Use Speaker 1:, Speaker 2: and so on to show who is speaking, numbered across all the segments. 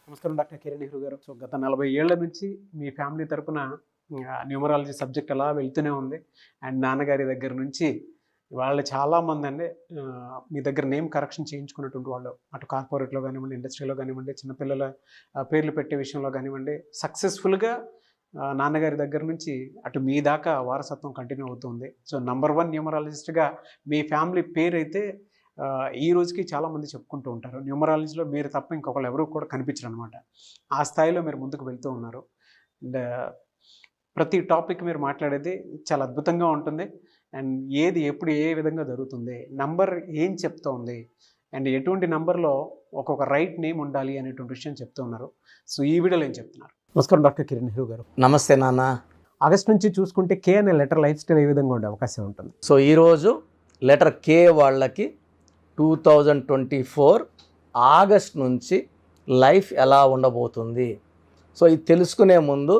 Speaker 1: నమస్కారం డాక్టర్ కిరణ్ నెహ్రూ గారు. సో గత 40 ఏళ్ల నుంచి మీ ఫ్యామిలీ తరపున న్యూమరాలజీ సబ్జెక్ట్ అలా వెళ్తూనే ఉంది. అండ్ నాన్నగారి దగ్గర నుంచి వాళ్ళు చాలామంది అండి మీ దగ్గర నేమ్ కరెక్షన్ చేయించుకున్నటువంటి వాళ్ళు, అటు కార్పొరేట్లో కానివ్వండి, ఇండస్ట్రీలో కానివ్వండి, చిన్నపిల్లల పేర్లు పెట్టే విషయంలో కానివ్వండి, సక్సెస్ఫుల్గా నాన్నగారి దగ్గర నుంచి అటు మీ దాకా వారసత్వం కంటిన్యూ అవుతుంది. సో నంబర్ 1 న్యూమరాలజిస్ట్గా మీ ఫ్యామిలీ పేరు అయితే ఈ రోజుకి చాలామంది చెప్పుకుంటూ ఉంటారు. న్యూమరాలజీలో మీరు తప్ప ఇంకొకళ్ళు ఎవరు కూడా కనిపించరు అనమాట. ఆ స్థాయిలో మీరు ముందుకు వెళ్తూ ఉన్నారు. అండ్ ప్రతి టాపిక్ మీరు మాట్లాడేది చాలా అద్భుతంగా ఉంటుంది. అండ్ ఏది ఎప్పుడు ఏ విధంగా జరుగుతుంది, నంబర్ ఏం చెప్తోంది, అండ్ ఎటువంటి నంబర్లో ఒక్కొక్క రైట్ నేమ్ ఉండాలి అనేటువంటి విషయం చెప్తూ ఉన్నారు. సో ఈ వీడియోలో ఏం చెప్తున్నారు? నమస్కారం డాక్టర్ కిరణ్ నెహ్రూ గారు.
Speaker 2: నమస్తే నాన్న.
Speaker 1: ఆగస్ట్ నుంచి చూసుకుంటే కే అనే లెటర్ లైఫ్ స్టైల్ ఏ విధంగా ఉండే అవకాశం ఉంటుంది?
Speaker 2: సో ఈరోజు లెటర్ కే వాళ్ళకి 2024 ఆగస్ట్ నుంచి లైఫ్ ఎలా ఉండబోతుంది. సో ఇది తెలుసుకునే ముందు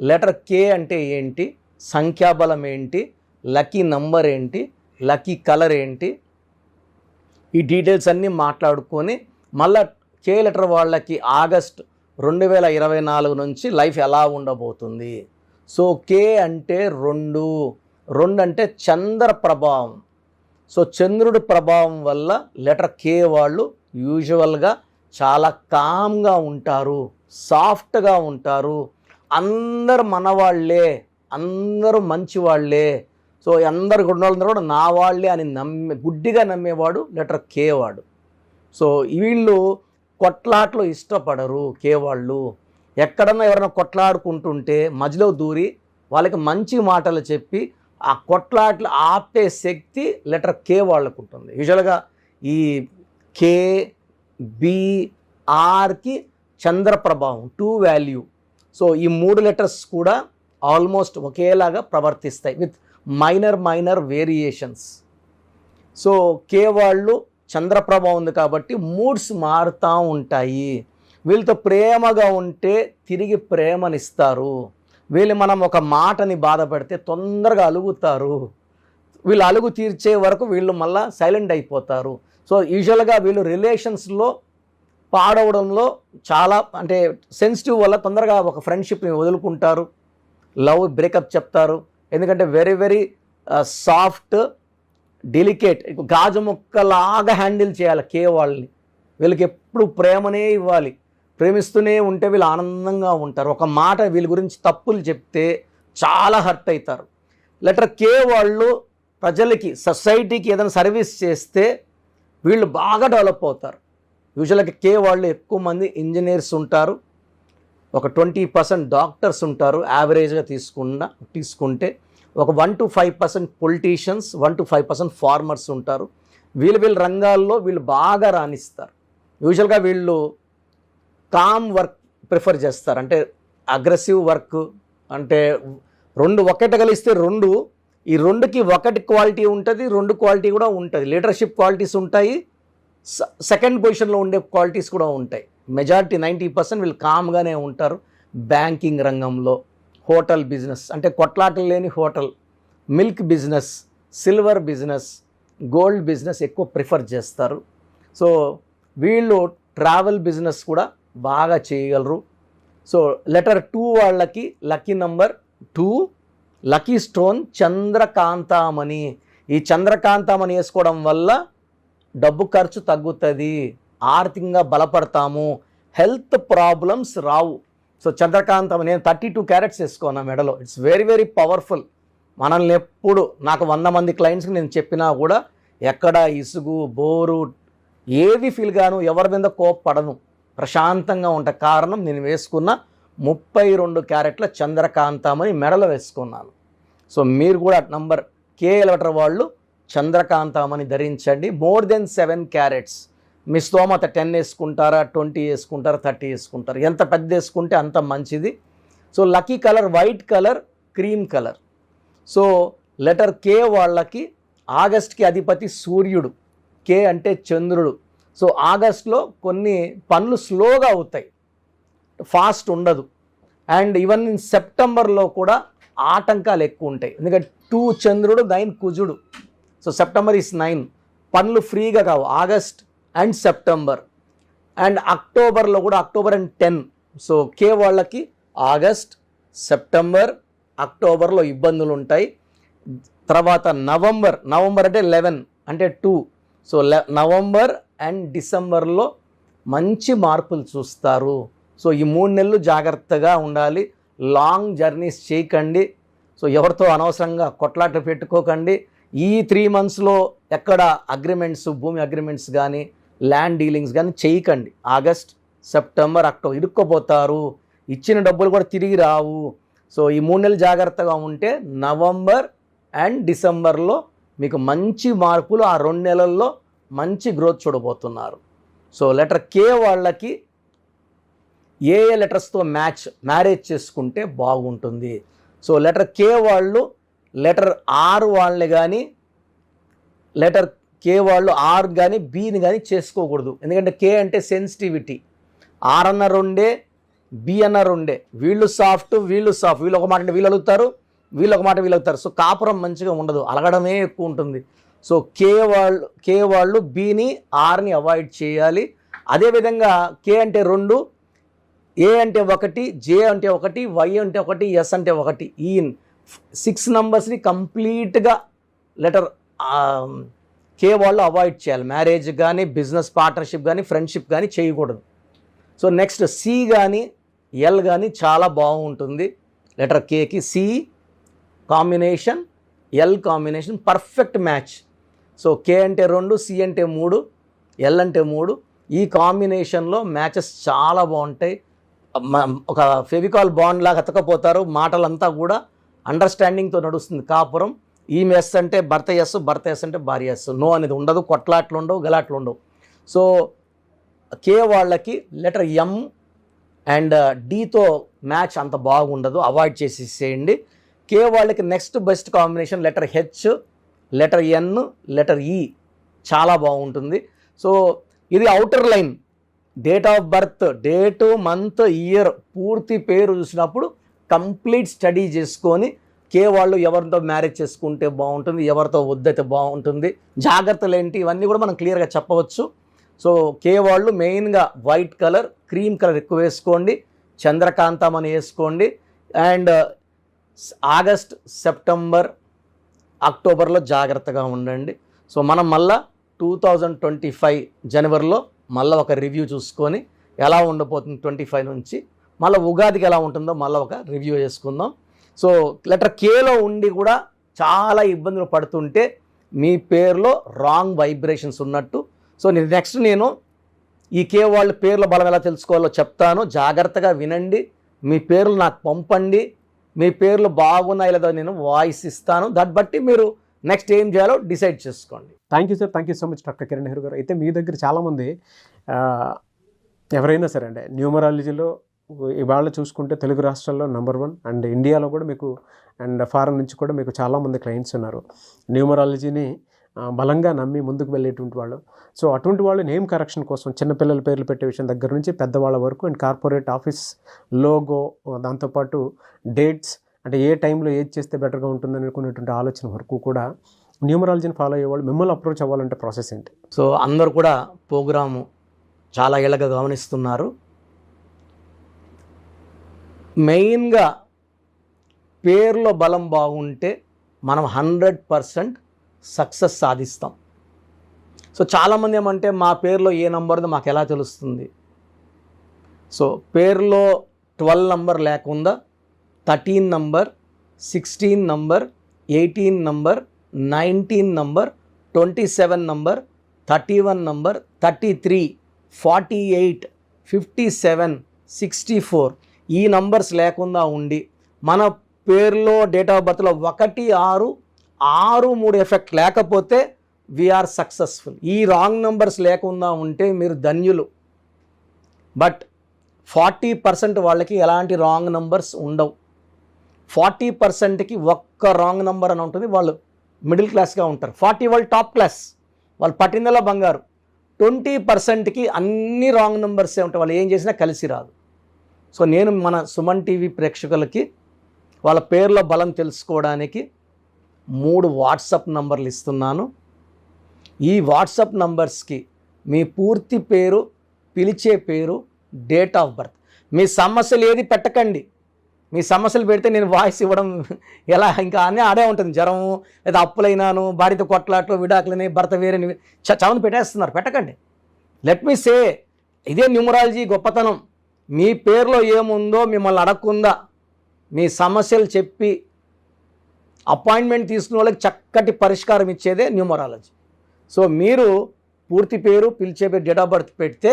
Speaker 2: లెటర్ కే అంటే ఏంటి, సంఖ్యాబలం ఏంటి, లక్కీ నంబర్ ఏంటి, లక్కీ కలర్ ఏంటి, ఈ డీటెయిల్స్ అన్నీ మాట్లాడుకొని మళ్ళా కే లెటర్ వాళ్ళకి ఆగస్ట్ 2024 నుంచి లైఫ్ ఎలా ఉండబోతుంది. సో కే అంటే 2 అంటే చంద్ర ప్రభావం. సో చంద్రుడి ప్రభావం వల్ల లెటర్ కే వాళ్ళు యూజువల్గా చాలా కామ్గా ఉంటారు, సాఫ్ట్గా ఉంటారు, అందరు మనవాళ్లే, అందరూ మంచివాళ్లే, సో అందరు గుడ్డోళ్ళందరూ కూడా నా వాళ్ళే అని గుడ్డిగా నమ్మేవాడు లెటర్ కే వాడు. సో వీళ్ళు కొట్లాట్లు ఇష్టపడరు కే వాళ్ళు. ఎక్కడన్నా ఎవరైనా కొట్లాడుకుంటుంటే మధ్యలో దూరి వాళ్ళకి మంచి మాటలు చెప్పి ఆ కొట్లాట్లు ఆపే శక్తి లెటర్ కే వాళ్ళకు ఉంటుంది. యూజువల్గా ఈ కే బి ఆర్కి చంద్ర ప్రభావం 2 వాల్యూ. సో ఈ 3 లెటర్స్ కూడా ఆల్మోస్ట్ ఒకేలాగా ప్రవర్తిస్తాయి విత్ మైనర్ వేరియేషన్స్. సో కే వాళ్ళు చంద్ర ప్రభావం ఉంది కాబట్టి మూడ్స్ మారుతూ ఉంటాయి. వీళ్ళతో ప్రేమగా ఉంటే తిరిగి ప్రేమనిస్తారు. వీళ్ళు మనం ఒక మాటని బాధపడితే తొందరగా అలుగుతారు. వీళ్ళు అలుగు తీర్చే వరకు వీళ్ళు మళ్ళీ సైలెంట్ అయిపోతారు. సో యూజువల్గా వీళ్ళు రిలేషన్స్లో పాడవడంలో చాలా అంటే సెన్సిటివ్ వల్ల తొందరగా ఒక ఫ్రెండ్షిప్ని వదులుకుంటారు, లవ్ బ్రేకప్ చెప్తారు. ఎందుకంటే వెరీ సాఫ్ట్, డెలికేట్, గాజు ముక్కలాగా హ్యాండిల్ చేయాలి కే వాళ్ళని. వీళ్ళకి ఎప్పుడు ప్రేమనే ఇవ్వాలి, ప్రేమిస్తూనే ఉంటే వీళ్ళు ఆనందంగా ఉంటారు. ఒక మాట వీళ్ళ గురించి తప్పులు చెప్తే చాలా హర్ట్ అవుతారు. లెటర్ కే వాళ్ళు ప్రజలకి, సొసైటీకి ఏదైనా సర్వీస్ చేస్తే వీళ్ళు బాగా డెవలప్ అవుతారు. యూజువల్గా కే వాళ్ళు ఎక్కువ ఇంజనీర్స్ ఉంటారు, ఒక 20% డాక్టర్స్ ఉంటారు యావరేజ్గా తీసుకుంటే, ఒక 1 to 5% పొలిటీషియన్స్, 1 to 5% ఫార్మర్స్ ఉంటారు. వీళ్ళ రంగాల్లో వీళ్ళు బాగా రాణిస్తారు. యూజువల్గా వీళ్ళు కామ్ వర్క్ ప్రిఫర్ చేస్తారు. అంటే అగ్రెసివ్ వర్క్ అంటే 2 ఒకటి కలిస్తే 2, ఈ 2కి 1 క్వాలిటీ ఉంటుంది, 2 క్వాలిటీ కూడా ఉంటుంది. లీడర్షిప్ క్వాలిటీస్ ఉంటాయి, సెకండ్ పొజిషన్లో ఉండే క్వాలిటీస్ కూడా ఉంటాయి. మెజారిటీ 90% వీళ్ళు కామ్గానే ఉంటారు. బ్యాంకింగ్ రంగంలో, హోటల్ బిజినెస్ అంటే కొట్లాటలు లేని hotel, milk business, silver business, gold business ఎక్కువ ప్రిఫర్ చేస్తారు. సో వీళ్ళు ట్రావెల్ బిజినెస్ కూడా బాగా చేయగలరు. సో లెటర్ 2 వాళ్ళకి లక్కీ నంబర్ 2, లక్కీ స్టోన్ చంద్రకాంతామణి. ఈ చంద్రకాంతామణి వేసుకోవడం వల్ల డబ్బు ఖర్చు తగ్గుతుంది, ఆర్థికంగా బలపడతాము, హెల్త్ ప్రాబ్లమ్స్ రావు. సో చంద్రకాంతమణి నేను 32 క్యారెట్స్ వేసుకున్నా మెడలో. It's very powerful. మనల్ని ఎప్పుడు నాకు 100 మంది క్లయింట్స్కి నేను చెప్పినా కూడా ఎక్కడ ఇసుగు బోరు ఏది ఫీల్ గాను, ఎవరి మీద కోప్పడను, ప్రశాంతంగా ఉంటే కారణం నేను వేసుకున్న 32 క్యారెట్ల చంద్రకాంతమని మెడలో వేసుకున్నాను. సో మీరు కూడా నంబర్ కే లెటర్ వాళ్ళు చంద్రకాంతమని ధరించండి. More than 7 carrots. మీ స్తోమత 10 వేసుకుంటారా, 20 వేసుకుంటారా, 30 వేసుకుంటారు. ఎంత పెద్ద వేసుకుంటే అంత మంచిది. So lucky colour white colour, cream colour. So letter K వాళ్ళకి ఆగస్ట్కి అధిపతి సూర్యుడు, కే అంటే చంద్రుడు. సో ఆగస్ట్లో కొన్ని పనులు స్లోగా అవుతాయి, ఫాస్ట్ ఉండదు. అండ్ ఈవెన్ సెప్టెంబర్లో కూడా ఆటంకాలు ఎక్కువ ఉంటాయి. ఎందుకంటే 2 చంద్రుడు 9 కుజుడు. So September is 9. పనులు ఫ్రీగా కావు ఆగస్ట్ అండ్ సెప్టెంబర్. అండ్ అక్టోబర్లో కూడా అక్టోబర్ అండ్ 10. సో కే వాళ్ళకి ఆగస్ట్, సెప్టెంబర్, అక్టోబర్లో ఇబ్బందులు ఉంటాయి. తర్వాత నవంబర్ అంటే 11 అంటే 2. సో నవంబర్ అండ్ డిసెంబర్లో మంచి మార్పులు చూస్తారు. సో ఈ 3 నెలలు జాగ్రత్తగా ఉండాలి. లాంగ్ జర్నీస్ చేయకండి. సో ఎవరితో అనవసరంగా కొట్లాట పెట్టుకోకండి. ఈ 3 మంత్స్లో ఎక్కడ అగ్రిమెంట్స్, భూమి అగ్రిమెంట్స్ కానీ ల్యాండ్ డీలింగ్స్ కానీ చేయకండి. ఆగస్ట్, సెప్టెంబర్, అక్టోబర్ ఇరుక్కుపోతారు. ఇచ్చిన డబ్బులు కూడా తిరిగి రావు. సో ఈ 3 నెలలు జాగ్రత్తగా ఉంటే నవంబర్ అండ్ డిసెంబర్లో మీకు మంచి మార్పులు, ఆ 2 నెలల్లో మంచి గ్రోత్ చూడబోతున్నారు. సో లెటర్ కే వాళ్ళకి ఏ లెటర్స్తో మ్యారేజ్ చేసుకుంటే బాగుంటుంది. సో లెటర్ కే వాళ్ళు లెటర్ ఆర్ వాళ్ళని కానీ, లెటర్ కే వాళ్ళు ఆర్ కానీ బీని కానీ చేసుకోకూడదు. ఎందుకంటే కే అంటే సెన్సిటివిటీ. ఆర్ అన్న 2, బి అన్న 2. వీళ్ళు సాఫ్ట్, వీళ్ళు ఒక మాట అంటే వీళ్ళు అలుగుతారు, వీళ్ళు ఒక మాట వీళ్ళు అలుగుతారు. సో కాపురం మంచిగా ఉండదు, అలగడమే ఎక్కువ ఉంటుంది. సో కే వాళ్ళు బీని, ఆర్ని అవాయిడ్ చేయాలి. అదేవిధంగా కే అంటే 2, ఏ అంటే 1, జే అంటే 1, వై అంటే 1, ఎస్ అంటే 1. ఈ 6 నంబర్స్ని కంప్లీట్గా లెటర్ కే వాళ్ళు అవాయిడ్ చేయాలి. మ్యారేజ్ కానీ, బిజినెస్ పార్ట్నర్షిప్ కానీ, ఫ్రెండ్షిప్ కానీ చేయకూడదు. సో నెక్స్ట్ సి కానీ, ఎల్ కానీ చాలా బాగుంటుంది. లెటర్ కేకి C combination, L combination perfect match. So K అంటే 2, సి అంటే 3, ఎల్ అంటే 3. ఈ కాంబినేషన్లో మ్యాచెస్ చాలా బాగుంటాయి. ఒక ఫెవికాల్ బాండ్ లాగా అతకపోతారు. మాటలంతా కూడా అండర్స్టాండింగ్తో నడుస్తుంది కాపురం. ఈమె ఎస్ అంటే భర్త ఎస్, భర్త ఎస్ అంటే భార్య ఎస్. నో అనేది ఉండదు, కొట్లాట్లు ఉండవు, గలాట్లు ఉండవు. సో కే వాళ్ళకి లెటర్ ఎం అండ్ డీతో మ్యాచ్ అంత బాగుండదు, అవాయిడ్ చేసేసేయండి. కే వాళ్ళకి next best combination letter H, letter N, letter E చాలా బాగుంటుంది. సో ఇది outer line. Date of birth, date, month, year, పూర్తి పేరు చూసినప్పుడు కంప్లీట్ స్టడీ చేసుకొని కే వాళ్ళు ఎవరితో మ్యారేజ్ చేసుకుంటే బాగుంటుంది, ఎవరితో వద్దైతే బాగుంటుంది, జాగ్రత్తలు ఏంటి, ఇవన్నీ కూడా మనం క్లియర్గా చెప్పవచ్చు. సో కే వాళ్ళు మెయిన్గా వైట్ కలర్, క్రీమ్ కలర్ ఎక్కువ వేసుకోండి, చంద్రకాంతం అని వేసుకోండి. అండ్ ఆగస్ట్, సెప్టెంబర్, అక్టోబర్లో జాగ్రత్తగా ఉండండి. సో మనం మళ్ళా 2025 జనవరిలో మళ్ళీ ఒక రివ్యూ చూసుకొని ఎలా ఉండబోతుంది 25 నుంచి, మళ్ళీ ఉగాదికి ఎలా ఉంటుందో మళ్ళీ ఒక రివ్యూ చేసుకుందాం. సో లెటర్ కేలో ఉండి కూడా చాలా ఇబ్బందులు పడుతుంటే మీ పేరులో రాంగ్ వైబ్రేషన్స్ ఉన్నట్టు. సో నెక్స్ట్ నేను ఈ కే వాళ్ళ పేర్ల బలం ఎలా తెలుసుకోవాలో చెప్తాను, జాగ్రత్తగా వినండి. మీ పేర్లు నాకు పంపండి. మీ పేర్లు బాగున్నాయి లేదో నేను వాయిస్ ఇస్తాను. దాన్ని బట్టి మీరు నెక్స్ట్ ఏం చేయాలో డిసైడ్ చేసుకోండి.
Speaker 1: Thank you sir, thank you so much doctor Kiran Nehru గారు. అయితే మీ దగ్గర చాలామంది ఎవరైనా సరే అంటే న్యూమరాలజీలో ఇవాళ చూసుకుంటే తెలుగు రాష్ట్రాల్లో నెంబర్ 1 అండ్ ఇండియాలో కూడా మీకు అండ్ ఫారెన్ నుంచి కూడా మీకు చాలామంది క్లయింట్స్ ఉన్నారు న్యూమరాలజీని బలంగా నమ్మి ముందుకు వెళ్ళేటువంటి వాళ్ళు. సో అటువంటి వాళ్ళు నేమ్ కరెక్షన్ కోసం చిన్నపిల్లల పేర్లు పెట్టే విషయం దగ్గర నుంచి పెద్దవాళ్ళ వరకు అండ్ కార్పొరేట్ ఆఫీస్ లోగో, దాంతోపాటు డేట్స్ అంటే ఏ టైంలో ఏది చేస్తే బెటర్గా ఉంటుందని అనుకునేటువంటి ఆలోచన వరకు కూడా న్యూమరాలజీని ఫాలో అయ్యేవాళ్ళు మిమ్మల్ని అప్రోచ్ అవ్వాలంటే ప్రాసెస్ ఏంటి?
Speaker 2: సో అందరూ కూడా ప్రోగ్రాము చాలా ఏళ్ళగా గమనిస్తున్నారు. మెయిన్గా పేర్లో బలం బాగుంటే మనం 100% సక్సెస్ సాధిస్తాం. సో చాలామంది ఏమంటే మా పేరులో ఏ నంబర్ ఉందో మాకు ఎలా తెలుస్తుంది? సో పేరులో 12 నంబర్ లేకుండా 13 number, 16 number, 18 number, 19 number, 27 number, 31 number, 33, 48, 57, 64 ఈ నంబర్స్ లేకుండా ఉండి మన పేరులో డేట్ ఆఫ్ బర్త్లో 1, 6, 6, 3 ఎఫెక్ట్ లేకపోతే వీఆర్ సక్సెస్ఫుల్. ఈ రాంగ్ నంబర్స్ లేకుండా ఉంటే మీరు ధన్యులు. బట్ 40% వాళ్ళకి ఎలాంటి రాంగ్ నంబర్స్ ఉండవు. 40%కి ఒక్క రాంగ్ నంబర్ అని ఉంటుంది, వాళ్ళు మిడిల్ క్లాస్గా ఉంటారు. 40 వాళ్ళు టాప్ క్లాస్, వాళ్ళు పట్టిందలా బంగారు. 20%కి అన్ని రాంగ్ నంబర్సే ఉంటాయి, వాళ్ళు ఏం చేసినా కలిసి రాదు. సో నేను మన సుమన్ టీవీ ప్రేక్షకులకి వాళ్ళ పేర్ల బలం తెలుసుకోవడానికి 3 వాట్సాప్ నంబర్లు ఇస్తున్నాను. ఈ వాట్సాప్ నంబర్స్కి మీ పూర్తి పేరు, పిలిచే పేరు, డేట్ ఆఫ్ బర్త్. మీ సమస్యలు ఏది పెట్టకండి. మీ సమస్యలు పెడితే నేను వాయిస్ ఇవ్వడం ఎలా, ఇంకా అన్నీ ఆడే ఉంటుంది. జ్వరము, లేదా అప్పులైనాను, భార్యతో కొట్లాట్లు, విడాకులని, భర్త వేరేని చవని పెట్టేస్తున్నారు. పెట్టకండి. లెట్ మీ సే, ఇదే న్యూమరాలజీ గొప్పతనం. మీ పేరులో ఏముందో మిమ్మల్ని అడగకుండా మీ సమస్యలు చెప్పి అపాయింట్మెంట్ తీసుకునే వాళ్ళకి చక్కటి పరిష్కారం ఇచ్చేదే న్యూమరాలజీ. సో మీరు పూర్తి పేరు, పిలిచే పేరు, డేట్ ఆఫ్ బర్త్ పెడితే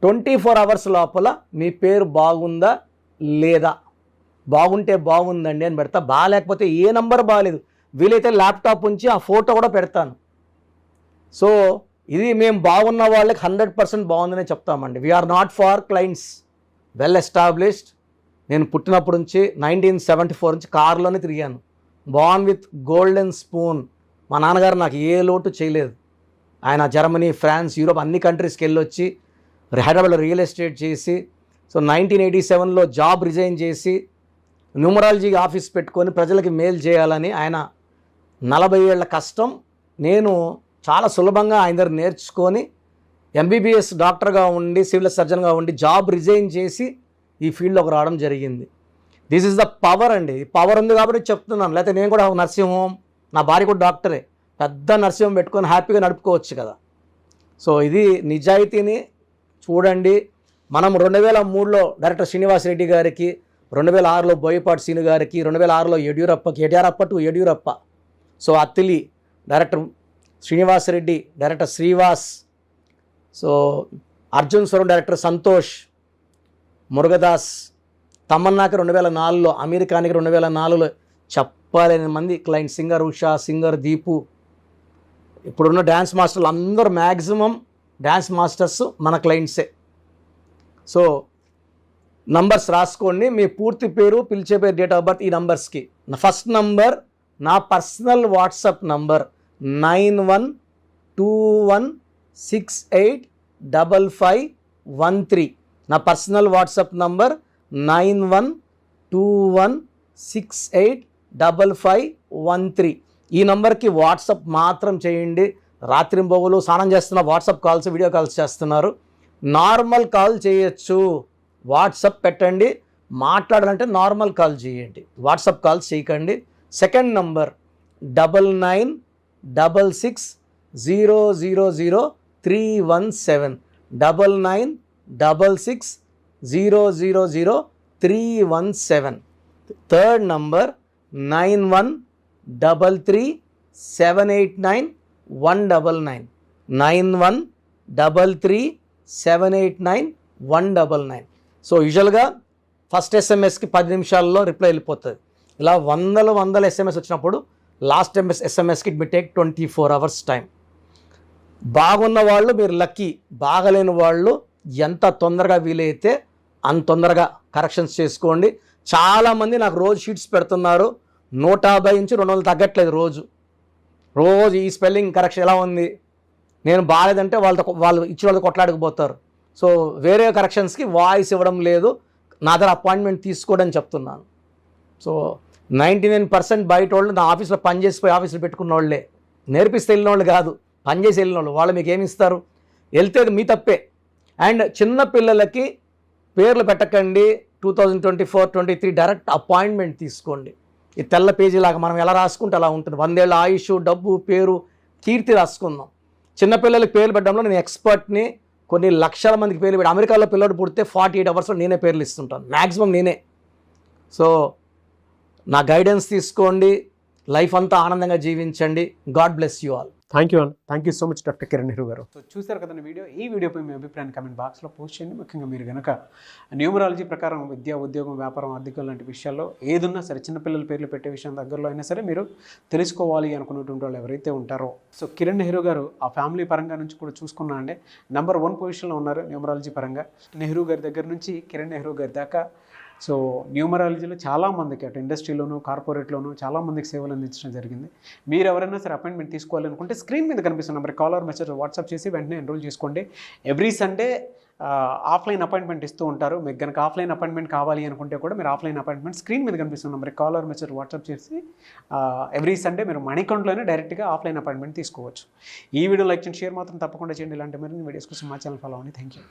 Speaker 2: 24 అవర్స్ లోపల మీ పేరు బాగుందా లేదా, బాగుంటే బాగుందండి అని పెడతా, బాగాలేకపోతే ఏ నంబర్ బాగాలేదు, వీలైతే ల్యాప్టాప్ ఉంచి ఆ ఫోటో కూడా పెడతాను. సో ఇది మేము బాగున్న వాళ్ళకి 100% బాగుందనే చెప్తామండి. We are not for clients, well established. నేను పుట్టినప్పటి నుంచి 1974 నుంచి కారులోనే తిరిగాను. Born with golden spoon. మా నాన్నగారు నాకు ఏ లోటు చేయలేదు. ఆయన జర్మనీ, ఫ్రాన్స్, యూరోప్ అన్ని కంట్రీస్కి వెళ్ళొచ్చి హైదరాబాద్లో రియల్ ఎస్టేట్ చేసి, సో 1987లో జాబ్ రిజైన్ చేసి న్యూమరాలజీ ఆఫీస్ పెట్టుకొని ప్రజలకి మేలు చేయాలని ఆయన 40 ఏళ్ల కష్టం నేను చాలా సులభంగా ఆయన దగ్గర నేర్చుకొని ఎంబీబీఎస్ డాక్టర్గా ఉండి, సివిల్ సర్జన్గా ఉండి జాబ్ రిజైన్ చేసి ఈ ఫీల్డ్లోకి రావడం జరిగింది. దిస్ ఈజ్ ద పవర్ అండి. పవర్ ఉంది కాబట్టి చెప్తున్నాను. లేకపోతే నేను కూడా నర్సింగ్ హోమ్, నా భార్య కూడా డాక్టరే, పెద్ద నర్సింగ్ హోమ్ పెట్టుకొని హ్యాపీగా నడుపుకోవచ్చు కదా. సో ఇది నిజాయితీని చూడండి. మనం 2003లో డైరెక్టర్ శ్రీనివాస్ రెడ్డి గారికి, 2006లో బోయపాటి సీను గారికి, 2006లో Yediyurappa, so Attili director Srinivas Reddy, director Srivas, so Arjun Swaram director Santosh, Murugadoss, తమన్నాకి 2004లో, అమీర్ ఖాన్కి 2004లో చెప్పలేని మంది client, singer Usha, singer Deepu, ఇప్పుడున్న డ్యాన్స్ మాస్టర్లు అందరూ మ్యాక్సిమం డ్యాన్స్ మాస్టర్స్ మన క్లయింట్సే. సో నంబర్స్ రాసుకోండి. మీ పూర్తి పేరు, పిలిచే పేరు, డేట్ ఆఫ్ బర్త్ ఈ నంబర్స్కి. నా ఫస్ట్ నంబర్ నా పర్సనల్ వాట్సాప్ నంబర్ 9121685513. నా పర్సనల్ వాట్సాప్ నంబర్ 9121685513. ఈ నంబర్కి వాట్సాప్ మాత్రం చేయండి. రాత్రింబొగులు స్నానం చేస్తున్న వాట్సాప్ కాల్స్, వీడియో కాల్స్ చేస్తున్నారు. నార్మల్ కాల్ చేయొచ్చు, వాట్సాప్ పెట్టండి. మాట్లాడాలంటే నార్మల్ కాల్ చేయండి, వాట్సాప్ కాల్స్ చేయకండి. Second number 9966000317, 9966000317. Third number 9133789199, 9133789199. So యూజువల్గా ఫస్ట్ ఎస్ఎంఎస్కి 10 నిమిషాల్లో రిప్లై వెళ్ళిపోతుంది. ఇలా వందల ఎస్ఎంఎస్ వచ్చినప్పుడు లాస్ట్ ఎస్ఎంఎస్కి it may take 24 hours time. బాగున్న వాళ్ళు మీరు లక్కీ, బాగలేని వాళ్ళు ఎంత తొందరగా వీలైతే అంత తొందరగా కరెక్షన్స్ చేసుకోండి. చాలామంది నాకు రోజు షీట్స్ పెడుతున్నారు, 150 నుంచి 200 తగ్గట్లేదు రోజు ఈ స్పెల్లింగ్ కరెక్షన్ ఎలా ఉంది, నేను బాగాలేదంటే వాళ్ళు ఇచ్చిన వాళ్ళు కొట్లాడకపోతారు. సో వేరే కరెక్షన్స్కి వాయిస్ ఇవ్వడం లేదు, నా దగ్గర అపాయింట్మెంట్ తీసుకోవడం చెప్తున్నాను. సో 99% బయట వాళ్ళు నా ఆఫీస్లో పనిచేసిపోయి ఆఫీసులో పెట్టుకున్న వాళ్ళే, నేర్పిస్తే వెళ్ళిన వాళ్ళు కాదు, పనిచేసి వెళ్ళిన వాళ్ళు. వాళ్ళు మీకు ఏమి ఇస్తారు? వెళ్తే మీ తప్పే. అండ్ చిన్న పిల్లలకి పేర్లు పెట్టకండి. 2024-23 డైరెక్ట్ అపాయింట్మెంట్ తీసుకోండి. ఈ తెల్ల పేజీలాగా మనం ఎలా రాసుకుంటే అలా ఉంటుంది. 100 ఏళ్ళ ఆయుష్, డబ్బు, పేరు, కీర్తి రాసుకుందాం. చిన్నపిల్లలకి పేర్లు పెట్టడంలో నేను ఎక్స్పర్ట్ని. కొన్ని లక్షల మందికి పేర్లు పెట్టి, అమెరికాలో పిల్లడు పుడితే 48 అవర్స్లో నేనే పేర్లు ఇస్తుంటాను, మ్యాక్సిమం నేనే. సో నా గైడెన్స్ తీసుకోండి, లైఫ్ అంతా ఆనందంగా జీవించండి. God bless you all.
Speaker 1: Thank you so much doctor Kiran Nehru గారు. సో చూశారు కదండి వీడియో. ఈ వీడియోపై మీ అభిప్రాయాన్ని కామెంట్ బాక్స్లో పోస్ట్ చేయండి. ముఖ్యంగా మీరు కనుక న్యూమరాలజీ ప్రకారం విద్య, ఉద్యోగం, వ్యాపారం, ఆర్థికం లాంటి విషయాల్లో ఏదున్నా సరే, చిన్నపిల్లల పేర్లు పెట్టే విషయం దగ్గరలో అయినా సరే మీరు తెలుసుకోవాలి అనుకున్నటువంటి వాళ్ళు ఎవరైతే ఉంటారో, సో కిరణ్ నెహ్రూ గారు ఆ ఫ్యామిలీ పరంగా నుంచి కూడా చూసుకున్నా అండి నెంబర్ 1 పొజిషన్లో ఉన్నారు న్యూమరాలజీ పరంగా. నెహ్రూ గారి దగ్గర నుంచి కిరణ్ నెహ్రూ గారి దాకా సో న్యూమరాలజీలో చాలామందికి అటు ఇండస్ట్రీలోను కార్పొరేట్లోను చాలామందికి సేవలు అందించడం జరిగింది. మీరు ఎవరైనా సరే అపాయింట్మెంట్ తీసుకోవాలనుకుంటే స్క్రీన్ మీద కనిపిస్తున్న number call or message WhatsApp చేసి వెంటనే ఎన్రోల్ చేసుకోండి. ఎవ్రీ సండే ఆఫ్లైన్ అపాయింట్మెంట్ ఇస్తూ ఉంటారు. మీకు కనుక ఆఫ్లైన్ అపాయింట్మెంట్ కావాలి అనుకుంటే కూడా మీరు ఆఫ్లైన్ అపాయింట్మెంట్ స్క్రీన్ మీద కనిపిస్తున్న number call or message WhatsApp చేసి ఎవ్రీ సండే మీరు మణికొండలోనే డైరెక్ట్గా ఆఫ్లైన్ అపాయింట్మెంట్ తీసుకోవచ్చు. ఈ వీడియో లైక్ చేయండి, షేర్ మాత్రం తప్పకుండా చేయండి. ఇలాంటి మరిన్ని వీడియోస్ కోసం మా ఛానల్ ఫాలో అవ్వండి. Thank you.